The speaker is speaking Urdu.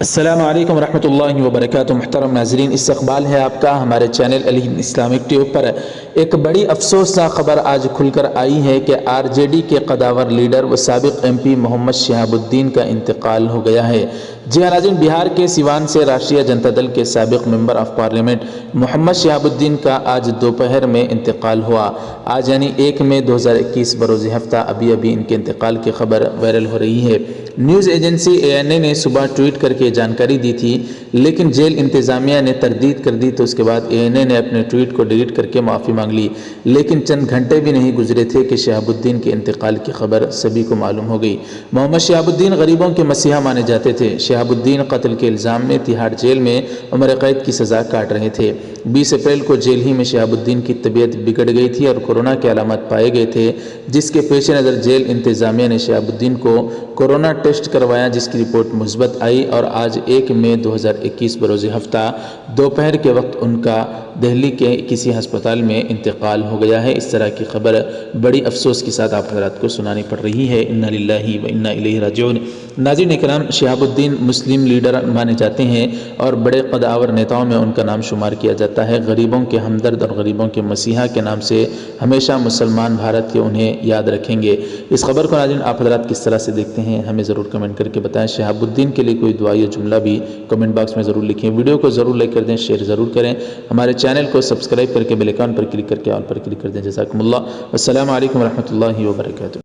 السلام علیکم ورحمۃ اللہ وبرکاتہ۔ محترم ناظرین، استقبال ہے آپ کا ہمارے چینل الہند اسلامک ٹیوب پر۔ ایک بڑی افسوسناک خبر آج کھل کر آئی ہے کہ RJD کے قداور لیڈر و سابق MP محمد شہاب الدین کا انتقال ہو گیا ہے۔ جی ہاں ناظرین، بہار کے سیوان سے راشٹریہ جنتا دل کے سابق ممبر آف پارلیمنٹ محمد شہاب الدین کا آج دوپہر میں انتقال ہوا۔ آج یعنی 1 مئی 2021 بروز ہفتہ ابھی ان کے انتقال کی خبر وائرل ہو رہی ہے۔ نیوز ایجنسی ANA نے صبح ٹویٹ کر کے جانکاری دی تھی، لیکن جیل انتظامیہ نے تردید کر دی تو اس کے بعد ANA نے اپنے ٹویٹ کو ڈیلیٹ کر کے معافی مانگ لی۔ لیکن چند گھنٹے بھی نہیں گزرے تھے کہ شہاب الدین کے انتقال کی خبر سبھی کو معلوم ہو گئی۔ محمد شہاب الدین غریبوں کے مسیحا مانے جاتے تھے۔ شہاب الدین قتل کے الزام میں تہاڑ جیل میں عمر قید کی سزا کاٹ رہے تھے۔ 20 اپریل کو جیل ہی میں شہاب الدین کی طبیعت بگڑ گئی تھی اور کورونا کے علامات پائے گئے تھے، جس کے پیش نظر جیل انتظامیہ نے شہاب الدین کو کورونا ٹیسٹ کروایا، جس کی رپورٹ مثبت آئی اور آج 1 مئی 2021 بروز ہفتہ دوپہر کے وقت ان کا دہلی کے کسی ہسپتال میں انتقال ہو گیا ہے۔ اس طرح کی خبر بڑی افسوس کے ساتھ آپ حضرات کو سنانی پڑ رہی ہے۔ انا للہ و انا الیہ راجعون۔ ناظرین اکرام، شہاب الدین مسلم لیڈر مانے جاتے ہیں اور بڑے قداور نیتاؤں میں ان کا نام شمار کیا جاتا ہے۔ غریبوں کے ہمدرد اور غریبوں کے مسیحا کے نام سے ہمیشہ مسلمان بھارت کے انہیں یاد رکھیں گے۔ اس خبر کو ناظرین آپ حضرات کس طرح سے دیکھتے ہیں ہمیں ضرور کمنٹ کر کے بتائیں۔ شہاب الدین کے لیے کوئی دعا یا جملہ بھی کمنٹ باکس میں ضرور لکھیں۔ ویڈیو کو ضرور لائک کر دیں، شیئر ضرور کریں، ہمارے چینل کو سبسکرائب کر کے بیل آئیکن پر کلک کر کے آل پر کلک کر دیں۔ جزاکم اللہ۔ السلام علیکم ورحمۃ اللہ وبرکاتہ۔